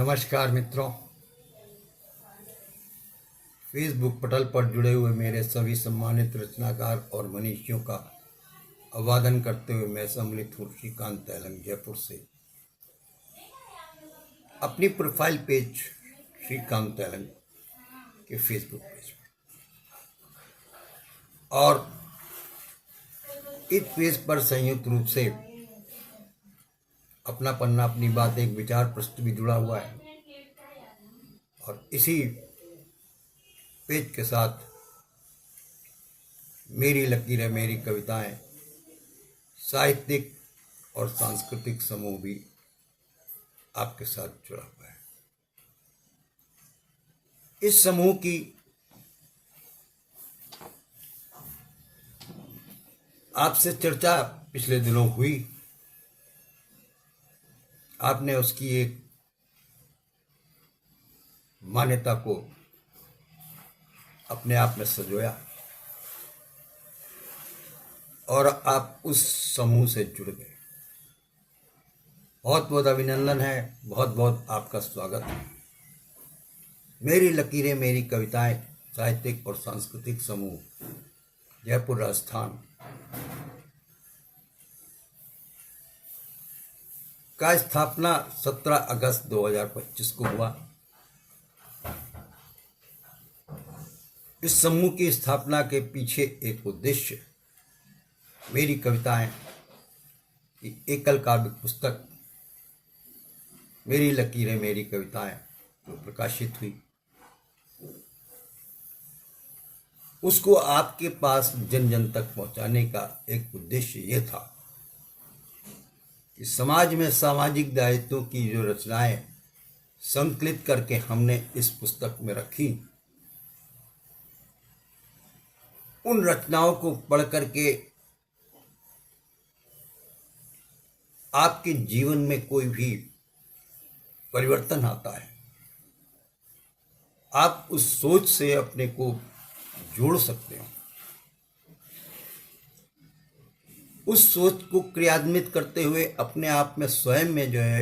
नमस्कार मित्रों। फेसबुक पटल पर जुड़े हुए मेरे सभी सम्मानित रचनाकार और मनीषियों का अभिवादन करते हुए मैं सम्मिलित हूँ श्रीकांत तेलंग जयपुर से। अपनी प्रोफाइल पेज श्रीकांत तेलंग के फेसबुक पेज पर और इस पेज पर संयुक्त रूप से अपना पन्ना अपनी बात एक विचार प्रस्तुत भी जुड़ा हुआ है और इसी पेज के साथ मेरी लकीरें मेरी कविताएं साहित्यिक और सांस्कृतिक समूह भी आपके साथ जुड़ा हुआ है। इस समूह की आपसे चर्चा पिछले दिनों हुई। आपने उसकी एक मान्यता को अपने आप में संजोया और आप उस समूह से जुड़ गए। बहुत बहुत अभिनंदन है, बहुत बहुत आपका स्वागत है। मेरी लकीरें मेरी कविताएं साहित्यिक और सांस्कृतिक समूह जयपुर राजस्थान का स्थापना 17 अगस्त 2025 को हुआ। इस समूह की स्थापना के पीछे एक उद्देश्य मेरी कविताएं की एकल काव्य पुस्तक मेरी लकीरें मेरी कविताएं जो प्रकाशित हुई उसको आपके पास जन जन तक पहुंचाने का एक उद्देश्य ये था कि समाज में सामाजिक दायित्वों की जो रचनाएं संकलित करके हमने इस पुस्तक में रखी, उन रचनाओं को पढ़ करके आपके जीवन में कोई भी परिवर्तन आता है, आप उस सोच से अपने को जोड़ सकते हो, उस सोच को क्रियान्वित करते हुए अपने आप में स्वयं में जो है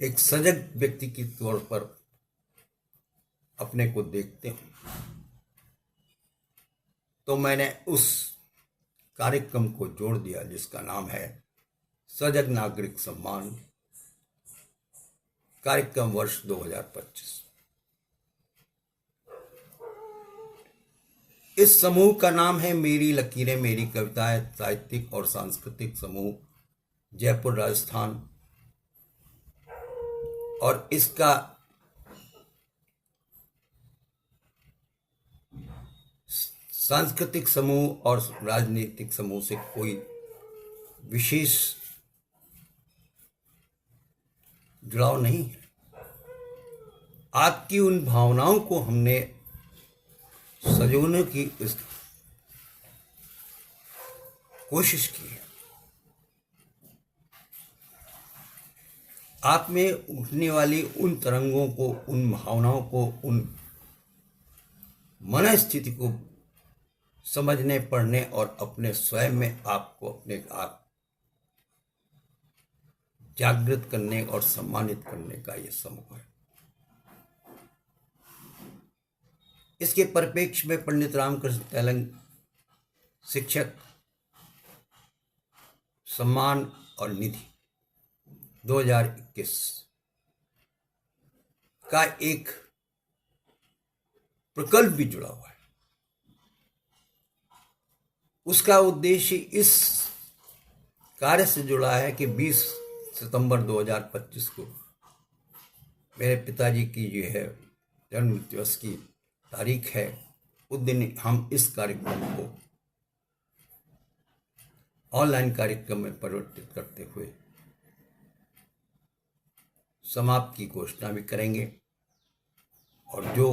एक सजग व्यक्ति के तौर पर अपने को देखते हो। तो मैंने उस कार्यक्रम को जोड़ दिया जिसका नाम है सजग नागरिक सम्मान कार्यक्रम वर्ष 2025। इस समूह का नाम है मेरी लकीरें मेरी कविताएं साहित्यिक और सांस्कृतिक समूह जयपुर राजस्थान और इसका सांस्कृतिक समूह और राजनीतिक समूह से कोई विशेष जुड़ाव नहीं है। आपकी उन भावनाओं को हमने सजोने की कोशिश की है। आप में उठने वाली उन तरंगों को, उन भावनाओं को, उन मन स्थिति को समझने, पढ़ने और अपने स्वयं में आपको अपने आप जागृत करने और सम्मानित करने का यह समूह है। इसके परिप्रेक्ष्य में पंडित रामकृष्ण तेलंग शिक्षक सम्मान और निधि 2021 का एक प्रकल्प भी जुड़ा हुआ है। उसका उद्देश्य इस कार्य से जुड़ा है कि 20 सितंबर 2025 को मेरे पिताजी की जो है जन्म दिवस की तारीख है। उस दिन हम इस कार्यक्रम को ऑनलाइन कार्यक्रम में परिवर्तित करते हुए समाप्ति की घोषणा भी करेंगे और जो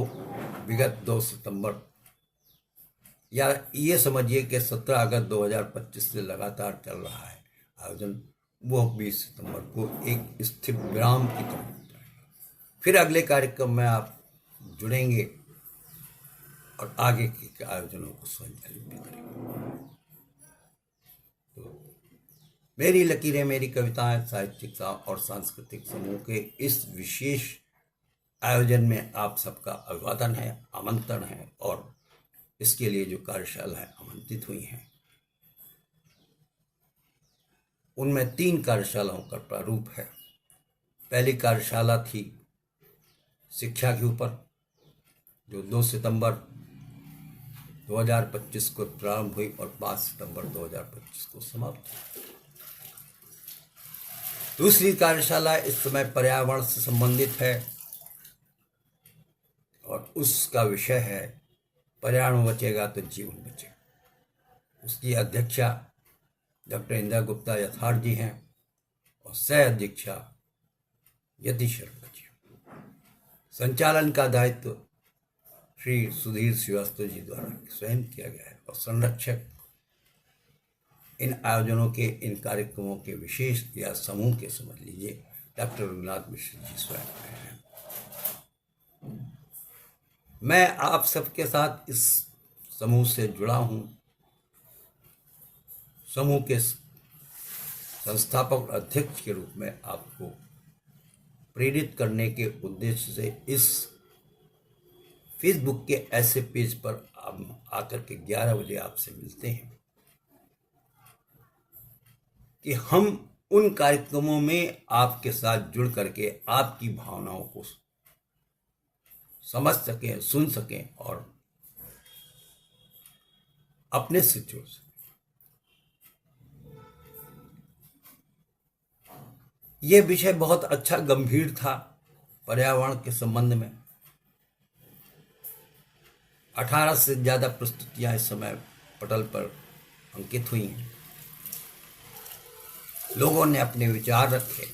विगत 2 सितंबर या ये समझिए कि 17 अगस्त 2025 से लगातार चल रहा है आयोजन, वो 20 सितंबर को एक स्थिर विराम की तरफ जाएगा। फिर अगले कार्यक्रम में आप जुड़ेंगे और आगे के आयोजनों को संचालित भी करेंगे। तो मेरी लकीरें मेरी कविताएं साहित्यिक और सांस्कृतिक समूह के इस विशेष आयोजन में आप सबका अभिवादन है, आमंत्रण है। और इसके लिए जो कार्यशाला है आमंत्रित हुई हैं, उनमें 3 कार्यशालाओं का प्रारूप है। पहली कार्यशाला थी शिक्षा के ऊपर, जो 2 सितंबर 2025 को प्रारंभ हुई और 5 सितंबर 2025 को समाप्त हुई। दूसरी कार्यशाला इस समय पर्यावरण से संबंधित है और उसका विषय है पर्यावरण बचेगा तो जीवन बचेगा। उसकी अध्यक्षा डॉक्टर इंदिरा गुप्ता यथार्थ जी हैं और सह अध्यक्षा यति शर्मा जी। संचालन का दायित्व श्री सुधीर श्रीवास्तव जी द्वारा स्वयं किया गया है और संरक्षक इन आयोजनों के, इन कार्यक्रमों के विशेष या समूह के समझ लीजिए डॉक्टर रघुनाथ मिश्र जी स्वयं हैं। मैं आप सबके साथ इस समूह से जुड़ा हूं। समूह के संस्थापक अध्यक्ष के रूप में आपको प्रेरित करने के उद्देश्य से इस फेसबुक के ऐसे पेज पर आप आकर के 11 बजे आपसे मिलते हैं कि हम उन कार्यक्रमों में आपके साथ जुड़ करके आपकी भावनाओं को समझ सकें, सुन सकें और अपने से जुड़ सकें। यह विषय बहुत अच्छा गंभीर था पर्यावरण के संबंध में। 18 से ज्यादा प्रस्तुतियां इस समय पटल पर अंकित हुई हैं। लोगों ने अपने विचार रखे,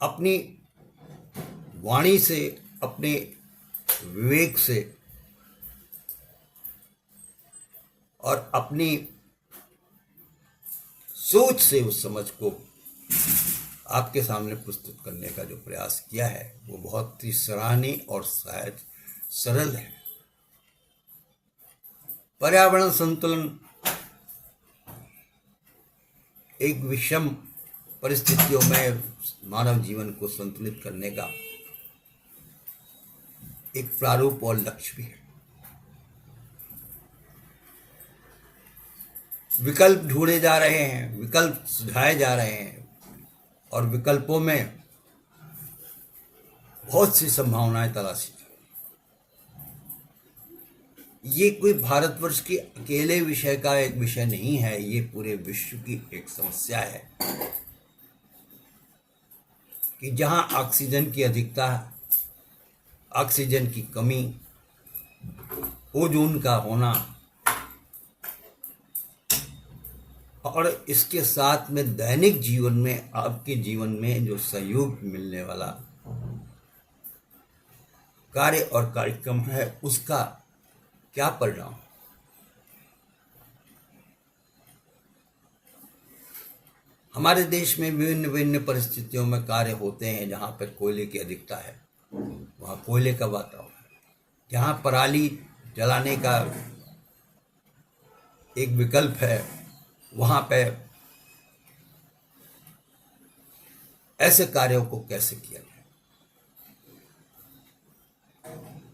अपनी वाणी से, अपने विवेक से और अपनी सोच से उस समझ को आपके सामने प्रस्तुत करने का जो प्रयास किया है वो बहुत ही सराहनीय और सहज सरल है। पर्यावरण संतुलन एक विषम परिस्थितियों में मानव जीवन को संतुलित करने का एक प्रारूप और लक्ष्य भी है। विकल्प ढूंढे जा रहे हैं, विकल्प सुझाए जा रहे हैं और विकल्पों में बहुत सी संभावनाएं तलाशी जा रही। ये कोई भारतवर्ष के अकेले विषय का एक विषय नहीं है, ये पूरे विश्व की एक समस्या है कि जहां ऑक्सीजन की अधिकता, ऑक्सीजन की कमी, ओजोन का होना और इसके साथ में दैनिक जीवन में, आपके जीवन में जो सहयोग मिलने वाला कार्य और कार्यक्रम है उसका क्या परिणाम। हमारे देश में विभिन्न विभिन्न परिस्थितियों में कार्य होते हैं। जहां पर कोयले की अधिकता है वहां कोयले का वातावरण है, जहां पराली जलाने का एक विकल्प है वहां पे ऐसे कार्यों को कैसे किया जाए।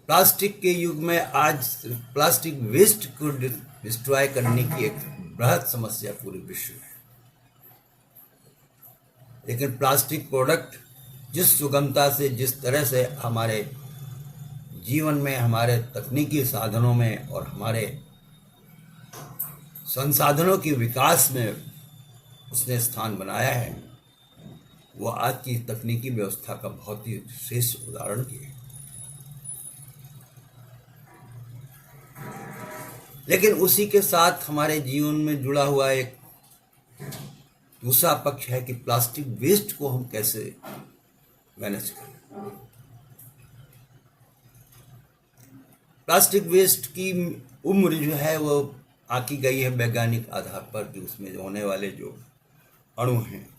प्लास्टिक के युग में आज प्लास्टिक वेस्ट को डिस्ट्रॉय करने की एक बृहद समस्या पूरे विश्व में है। लेकिन प्लास्टिक प्रोडक्ट जिस सुगमता से, जिस तरह से हमारे जीवन में, हमारे तकनीकी साधनों में और हमारे संसाधनों के विकास में उसने स्थान बनाया है, वो आज की तकनीकी व्यवस्था का बहुत ही श्रेष्ठ उदाहरण भी है। लेकिन उसी के साथ हमारे जीवन में जुड़ा हुआ एक दूसरा पक्ष है कि प्लास्टिक वेस्ट को हम कैसे मैनेज करें। प्लास्टिक वेस्ट की उम्र जो है वो आकी गई है वैज्ञानिक आधार पर कि उसमें जो होने वाले जो अणु हैं,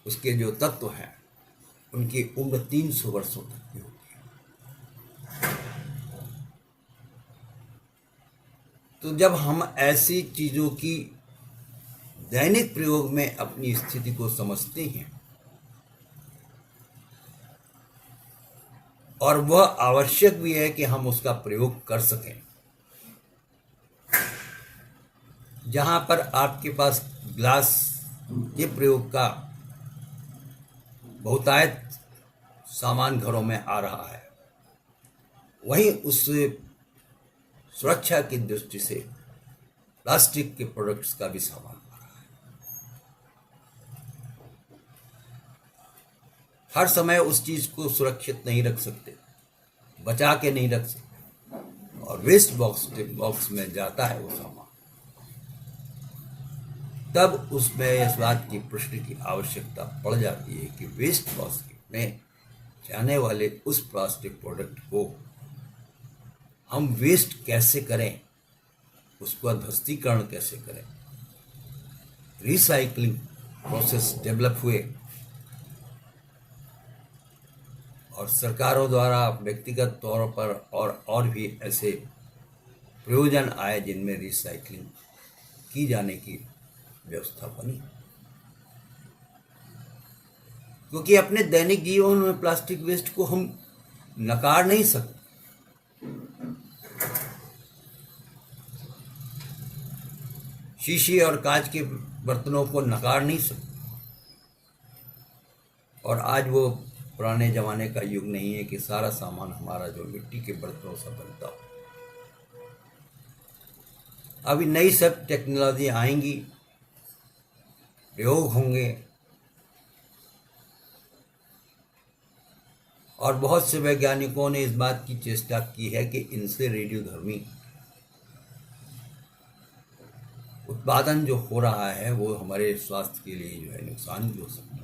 उसके जो तत्व हैं, उनकी उम्र 300 वर्षों तक की होती है। तो जब हम ऐसी चीज़ों की दैनिक प्रयोग में अपनी स्थिति को समझते हैं और वह आवश्यक भी है कि हम उसका प्रयोग कर सकें, जहां पर आपके पास ग्लास के प्रयोग का बहुतायत सामान घरों में आ रहा है, वहीं उस सुरक्षा की दृष्टि से प्लास्टिक के प्रोडक्ट्स का भी सामान आ रहा है। हर समय उस चीज को सुरक्षित नहीं रख सकते, बचा के नहीं रख सकते, और वेस्ट बॉक्स में जाता है वो सामान, तब उसमें इस बात की पुष्टि की आवश्यकता पड़ जाती है कि वेस्ट बॉक्स में जाने वाले उस प्लास्टिक प्रोडक्ट को हम वेस्ट कैसे करें, उसका ध्वस्तीकरण कैसे करें, रिसाइकलिंग प्रोसेस डेवलप हुए और सरकारों द्वारा व्यक्तिगत तौर पर और भी ऐसे प्रयोजन आए जिनमें रिसाइकलिंग की जाने की व्यवस्था बनी। क्योंकि अपने दैनिक जीवन में प्लास्टिक वेस्ट को हम नकार नहीं सकते। शीशे और कांच के बर्तनों को नकार नहीं सकते, और आज वो पुराने जमाने का युग नहीं है कि सारा सामान हमारा जो मिट्टी के बर्तनों से बनता हो। अभी नई सब टेक्नोलॉजी आएंगी, प्रयोग होंगे, और बहुत से वैज्ञानिकों ने इस बात की चेष्टा की है कि इनसे रेडियोधर्मी उत्पादन जो हो रहा है वो हमारे स्वास्थ्य के लिए जो है नुकसान भी हो सकता है।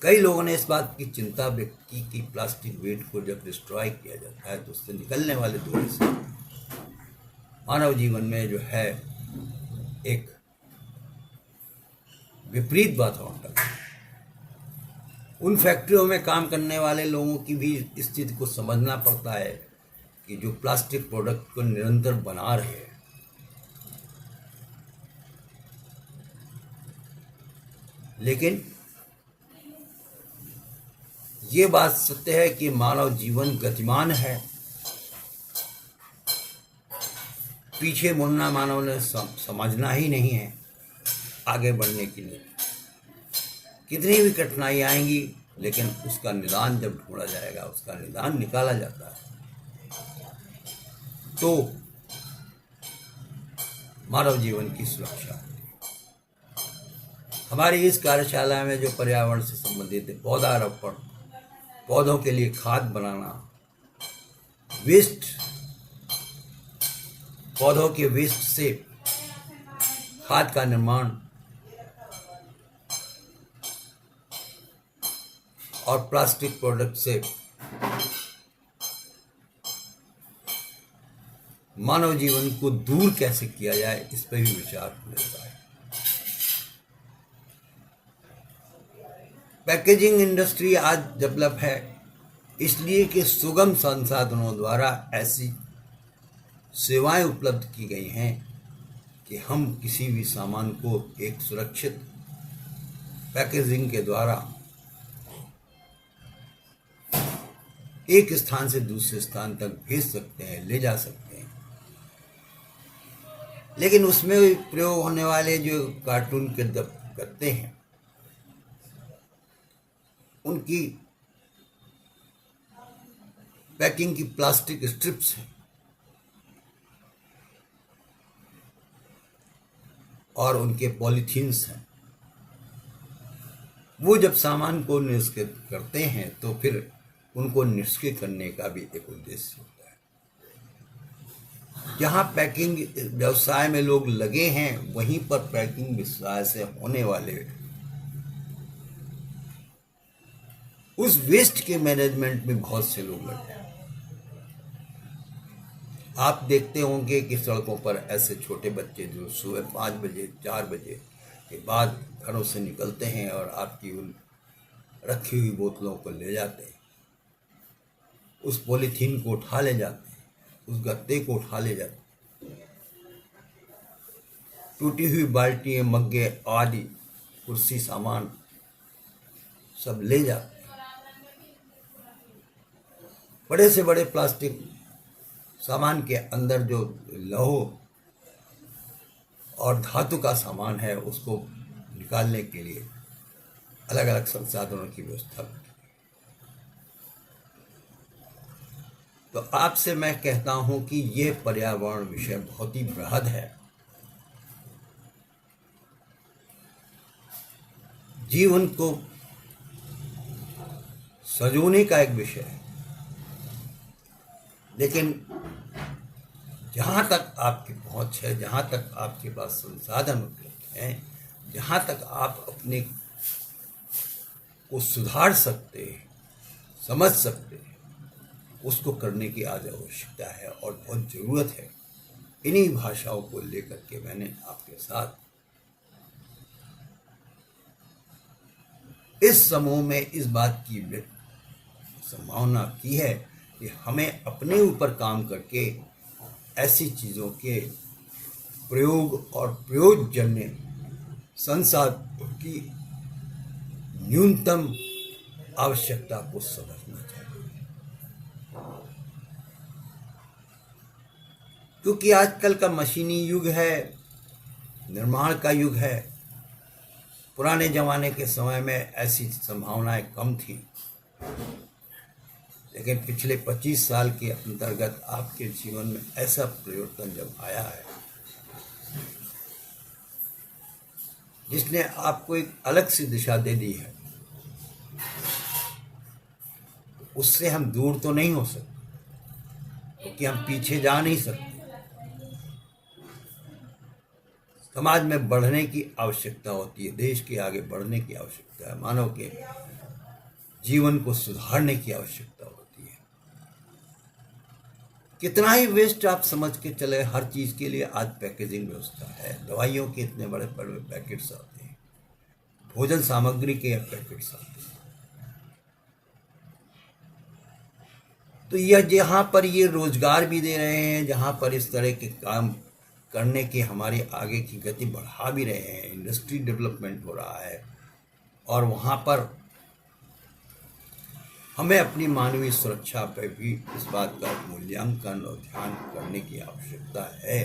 कई लोगों ने इस बात की चिंता व्यक्त की कि प्लास्टिक वेस्ट को जब डिस्ट्रॉय किया जाता है तो उससे निकलने वाले धुएं से मानव जीवन में जो है एक विपरीत वातावरण बनता है। उन फैक्ट्रियों में काम करने वाले लोगों की भी स्थिति को समझना पड़ता है कि जो प्लास्टिक प्रोडक्ट को निरंतर बना रहे हैं, लेकिन ये बात सत्य है कि मानव जीवन गतिमान है। पीछे मुड़ना मानव ने समझना ही नहीं है। आगे बढ़ने के लिए कितनी भी कठिनाई आएंगी, लेकिन उसका निदान जब ढूंढा जाएगा, उसका निदान निकाला जाता है, तो मानव जीवन की सुरक्षा है। हमारी इस कार्यशाला में जो पर्यावरण से संबंधित पौधारोपण, पौधों के लिए खाद बनाना, वेस्ट, पौधों के वेस्ट से खाद का निर्माण और प्लास्टिक प्रोडक्ट से मानव जीवन को दूर कैसे किया जाए, इस पर भी विचार मिलता है। पैकेजिंग इंडस्ट्री आज डेवलप है इसलिए कि सुगम संसाधनों द्वारा ऐसी सेवाएं उपलब्ध की गई हैं कि हम किसी भी सामान को एक सुरक्षित पैकेजिंग के द्वारा एक स्थान से दूसरे स्थान तक भेज सकते हैं, ले जा सकते हैं। लेकिन उसमें प्रयोग होने वाले जो कार्टून के करते हैं, उनकी पैकिंग की प्लास्टिक स्ट्रिप्स हैं और उनके पॉलीथीन्स हैं। वो जब सामान को निष्क्रिय करते हैं तो फिर उनको निष्क्रिय करने का भी एक उद्देश्य होता है। जहां पैकिंग व्यवसाय में लोग लगे हैं, वहीं पर पैकिंग व्यवसाय से होने वाले उस वेस्ट के मैनेजमेंट में बहुत से लोग लगे हैं। आप देखते होंगे कि सड़कों पर ऐसे छोटे बच्चे जो सुबह 5 बजे 4 बजे के बाद घरों से निकलते हैं और आपकी उन रखी हुई बोतलों को ले जाते हैं, उस पॉलीथीन को उठा ले जाते हैं, उस गत्ते को उठा ले जाते हैं टूटी हुई बाल्टियाँ, मग्गे आदि कुर्सी सामान सब ले जाते हैं। बड़े से बड़े प्लास्टिक सामान के अंदर जो लौह और धातु का सामान है उसको निकालने के लिए अलग अलग संसाधनों की व्यवस्था की। तो आपसे मैं कहता हूं कि यह पर्यावरण विषय बहुत ही बृहद है। जीवन को सजोने का एक विषय है, लेकिन जहाँ तक आपकी पहुँच है, जहाँ तक आपके पास संसाधन उपलब्ध हैं, जहाँ तक आप अपने को सुधार सकते हैं, समझ सकते हैं, उसको करने की आज आवश्यकता है और बहुत ज़रूरत है। इन्हीं भाषाओं को लेकर के मैंने आपके साथ इस समूह में इस बात की संभावना की है कि हमें अपने ऊपर काम करके ऐसी चीज़ों के प्रयोग और प्रयोजन्य संसाधनों की न्यूनतम आवश्यकता को समझना चाहिए, क्योंकि आजकल का मशीनी युग है, निर्माण का युग है। पुराने जमाने के समय में ऐसी संभावनाएं कम थी, लेकिन पिछले 25 साल के अंतर्गत आपके जीवन में ऐसा परिवर्तन जब आया है जिसने आपको एक अलग सी दिशा दे दी है, उससे हम दूर तो नहीं हो सकते, क्योंकि हम पीछे जा नहीं सकते। समाज में बढ़ने की आवश्यकता होती है, देश के आगे बढ़ने की आवश्यकता है, मानव के जीवन को सुधारने की आवश्यकता होती है। कितना ही वेस्ट आप समझ के चले, हर चीज के लिए आज पैकेजिंग व्यवस्था है। दवाइयों के इतने बड़े बड़े पैकेट्स आते हैं, भोजन सामग्री के पैकेट्स आते हैं। तो यह जहाँ पर ये रोजगार भी दे रहे हैं, जहाँ पर इस तरह के काम करने के हमारे आगे की गति बढ़ा भी रहे हैं, इंडस्ट्री डेवलपमेंट हो रहा है, और वहाँ पर हमें अपनी मानवीय सुरक्षा पर भी इस बात का मूल्यांकन और ध्यान करने की आवश्यकता है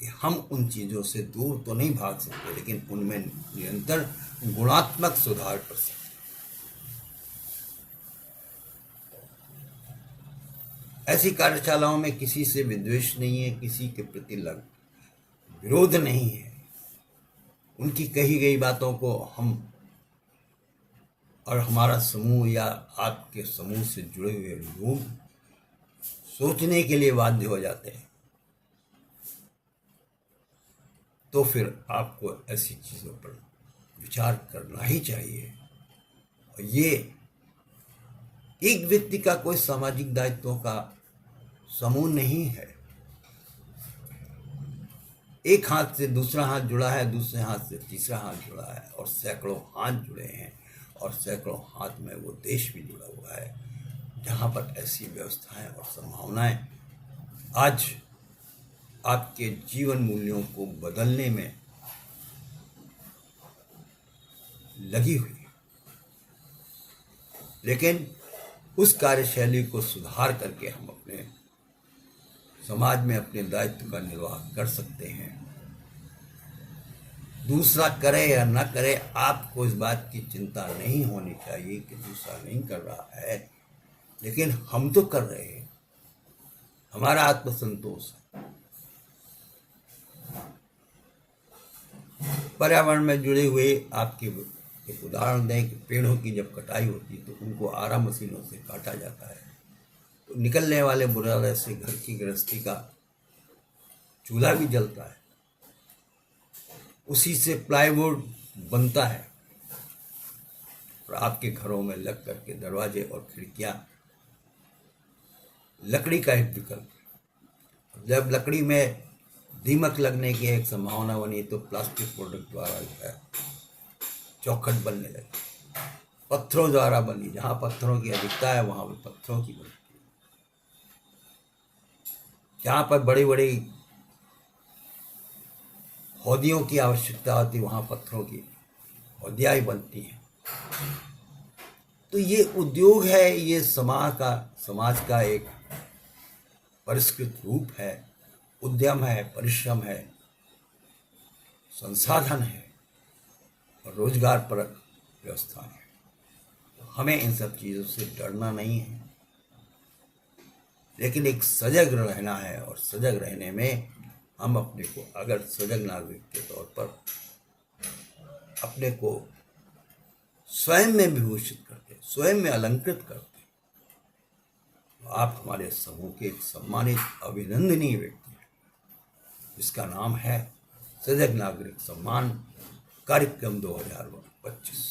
कि हम उन चीज़ों से दूर तो नहीं भाग सकते, लेकिन उनमें निरंतर गुणात्मक सुधार कर सकते। ऐसी कार्यशालाओं में किसी से विद्वेष नहीं है, किसी के प्रति विरोध नहीं है। उनकी कही गई बातों को हम और हमारा समूह या आपके समूह से जुड़े हुए लोग सोचने के लिए बाध्य हो जाते हैं, तो फिर आपको ऐसी चीज़ों पर विचार करना ही चाहिए। और ये एक व्यक्ति का कोई सामाजिक दायित्वों का समूह नहीं है। एक हाथ से दूसरा हाथ जुड़ा है, दूसरे हाथ से तीसरा हाथ जुड़ा है, और सैकड़ों हाथ जुड़े हैं, और सैकड़ों हाथ में वो देश भी जुड़ा हुआ है, जहाँ पर ऐसी व्यवस्थाएं और संभावनाएं आज आपके जीवन मूल्यों को बदलने में लगी हुई है। लेकिन उस कार्यशैली को सुधार करके हम अपने समाज में अपने दायित्व का निर्वाह कर सकते हैं। दूसरा करे या न करे, आपको इस बात की चिंता नहीं होनी चाहिए कि दूसरा नहीं कर रहा है, लेकिन हम तो कर रहे हैं, हमारा आत्मसंतोष है। पर्यावरण में जुड़े हुए आपके एक उदाहरण दें कि पेड़ों की जब कटाई होती है तो उनको आरा मशीनों से काटा जाता है, तो निकलने वाले बुरादे से घर की गृहस्थी का चूल्हा भी जलता है, उसी से प्लाईवुड बनता है, और आपके घरों में लग करके दरवाजे और खिड़कियां लकड़ी का एक विकल्प। जब लकड़ी में दीमक लगने की एक संभावना बनी तो प्लास्टिक प्रोडक्ट द्वारा जो है चौखट बनने लगी, पत्थरों द्वारा बनी, जहां पत्थरों की अधिकता है वहां पर पत्थरों की बनती है, जहां पर बड़ी बड़ी हौदियों की आवश्यकता होती, वहाँ पत्थरों की हौदियाँ बनती हैं। तो ये उद्योग है, ये समाज का एक परिष्कृत रूप है, उद्यम है, परिश्रम है, संसाधन है और रोजगार परक व्यवस्था है। तो हमें इन सब चीज़ों से डरना नहीं है, लेकिन एक सजग रहना है। और सजग रहने में हम अपने को, अगर सजग नागरिक के तौर पर अपने को स्वयं में विभूषित करते, स्वयं में अलंकृत करते, तो आप हमारे समूह के एक सम्मानित अभिनंदनीय व्यक्ति हैं, जिसका नाम है सजग नागरिक सम्मान कार्यक्रम 2025।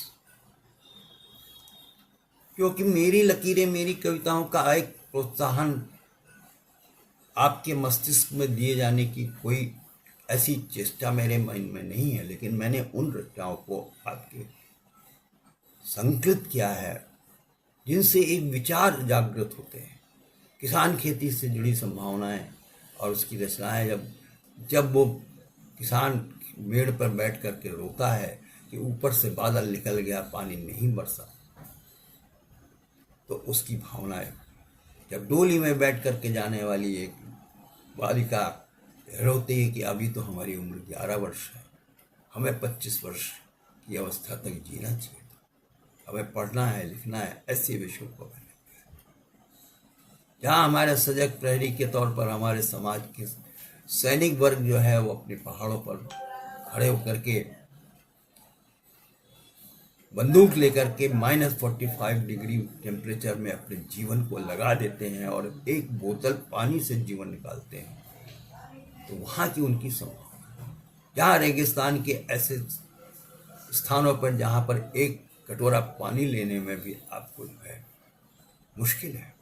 क्योंकि मेरी लकीरें, मेरी कविताओं का एक प्रोत्साहन आपके मस्तिष्क में दिए जाने की कोई ऐसी चेष्टा मेरे मन में नहीं है, लेकिन मैंने उन रचनाओं को आपके संकलित किया है जिनसे एक विचार जागृत होते हैं। किसान खेती से जुड़ी संभावनाएं और उसकी रचनाएं, जब वो किसान मेड़ पर बैठ करके रोता है कि ऊपर से बादल निकल गया, पानी नहीं बरसा, तो उसकी भावनाएं, जब डोली में बैठ करके जाने वाली एक बालिका रोती है कि अभी तो हमारी उम्र 11 वर्ष है, हमें 25 वर्ष की अवस्था तक जीना चाहिए, हमें पढ़ना है, लिखना है, ऐसे विषयों को मैंने, जहाँ हमारे सजग प्रहरी के तौर पर हमारे समाज के सैनिक वर्ग जो है वो अपने पहाड़ों पर खड़े होकर के बंदूक लेकर के -45 डिग्री टेम्परेचर में अपने जीवन को लगा देते हैं और एक बोतल पानी से जीवन निकालते हैं, तो वहाँ की उनकी संभावना, जहाँ रेगिस्तान के ऐसे स्थानों पर जहाँ पर एक कटोरा पानी लेने में भी आपको जो है मुश्किल है,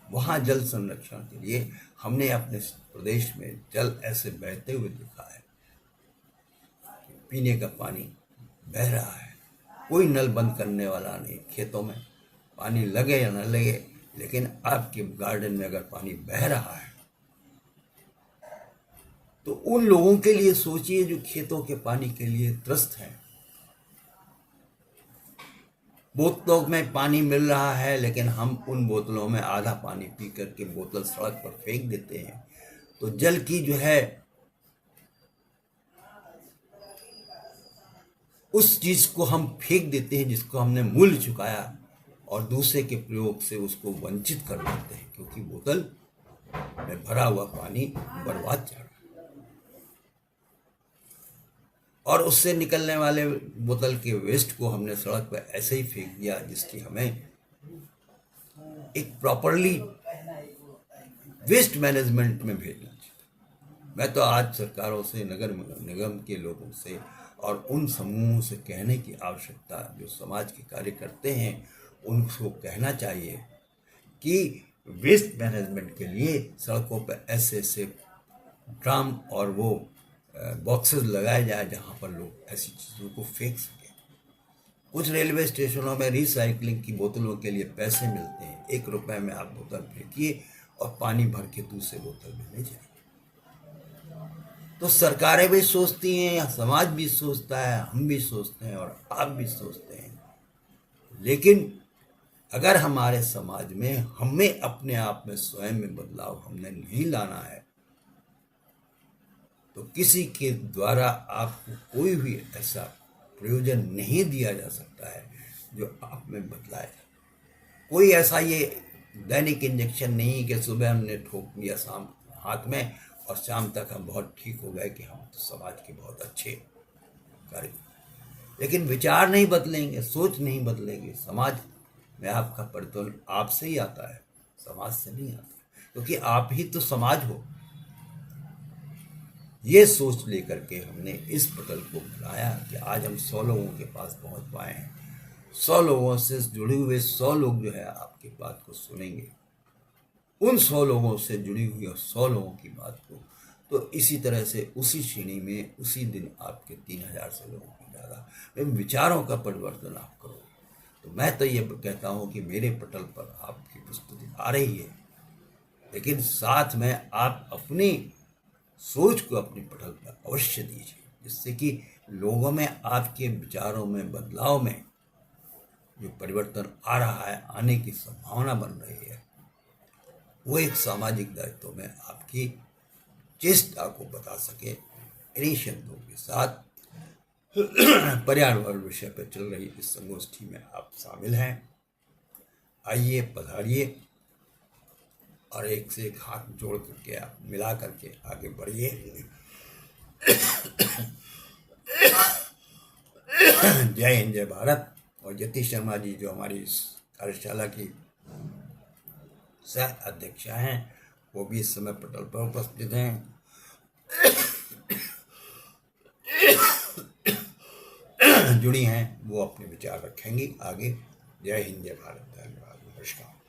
वहाँ जल संरक्षण के लिए हमने अपने प्रदेश में जल ऐसे बहते हुए देखा है, पीने का पानी बह रहा है, कोई नल बंद करने वाला नहीं, खेतों में पानी लगे या न लगे, लेकिन आपके गार्डन में अगर पानी बह रहा है तो उन लोगों के लिए सोचिए जो खेतों के पानी के लिए त्रस्त हैं। बोतलों में पानी मिल रहा है, लेकिन हम उन बोतलों में आधा पानी पी करके बोतल सड़क पर फेंक देते हैं, तो जल की जो है उस चीज को हम फेंक देते हैं जिसको हमने मूल्य चुकाया, और दूसरे के प्रयोग से उसको वंचित कर देते हैं, क्योंकि बोतल में भरा हुआ पानी बर्बाद जा रहा है और उससे निकलने वाले बोतल के वेस्ट को हमने सड़क पर ऐसे ही फेंक दिया, जिसकी हमें एक प्रॉपरली वेस्ट मैनेजमेंट में भेजना चाहिए। मैं तो आज सरकारों से, नगर निगम के लोगों से और उन समूहों से कहने की आवश्यकता, जो समाज के कार्य करते हैं, उनको कहना चाहिए कि वेस्ट मैनेजमेंट के लिए सड़कों पर ऐसे ऐसे ड्रम और वो बॉक्सेस लगाए जाए जहाँ पर लोग ऐसी चीज़ों को फेंक सकें। कुछ रेलवे स्टेशनों में रिसाइकलिंग की बोतलों के लिए पैसे मिलते हैं, 1 रुपए में आप बोतल फेंकिए और पानी भर के दूसरे बोतल में ले जाइए। तो सरकारें भी सोचती हैं, समाज भी सोचता है, हम भी सोचते हैं और आप भी सोचते हैं, लेकिन अगर हमारे समाज में हमें अपने आप में स्वयं में बदलाव हमने नहीं लाना है, तो किसी के द्वारा आपको कोई भी ऐसा प्रयोजन नहीं दिया जा सकता है जो आप में बदलाए। कोई ऐसा ये दैनिक इंजेक्शन नहीं कि सुबह हमने ठोक दिया शाम हाथ में और शाम तक हम बहुत ठीक हो गए कि हम तो समाज के बहुत अच्छे कार्य, लेकिन विचार नहीं बदलेंगे, सोच नहीं बदलेगी, समाज में आपका परिवर्तन आपसे ही आता है, समाज से नहीं आता, क्योंकि आप ही तो समाज हो। ये सोच लेकर के हमने इस पटल को बनाया कि आज हम 100 लोगों के पास पहुंच पाए हैं। 100 लोगों से जुड़े हुए 100 लोग जो है आपकी बात को सुनेंगे। उन 100 लोगों से जुड़ी हुई और 100 लोगों की बात को, तो इसी तरह से उसी श्रेणी में उसी दिन आपके 3000 से लोगों की ज़्यादा विचारों का परिवर्तन आप करो। तो मैं तो ये कहता हूँ कि मेरे पटल पर आपकी प्रस्तुति आ रही है, लेकिन साथ में आप अपनी सोच को अपने पटल पर अवश्य दीजिए। जिससे कि लोगों में आपके विचारों में बदलाव में जो परिवर्तन आ रहा है, आने की संभावना बन रही है, वो एक सामाजिक दायित्व में आपकी चेष्टा को बता सके। इन्हीं शब्दों के साथ पर्यावरण विषय पर चल रही इस संगोष्ठी में आप शामिल हैं। आइए, पधारिए और एक से एक हाथ जोड़ करके आप मिला करके आगे बढ़िए। जय हिंद, जय भारत। और यतीश शर्मा जी जो हमारी इस कार्यशाला की सह अध्यक्षा हैं, वो भी इस समय पटल पर उपस्थित हैं। जुड़ी हैं, वो अपने विचार रखेंगी आगे। जय हिंद, जय भारत। धन्यवाद, नमस्कार।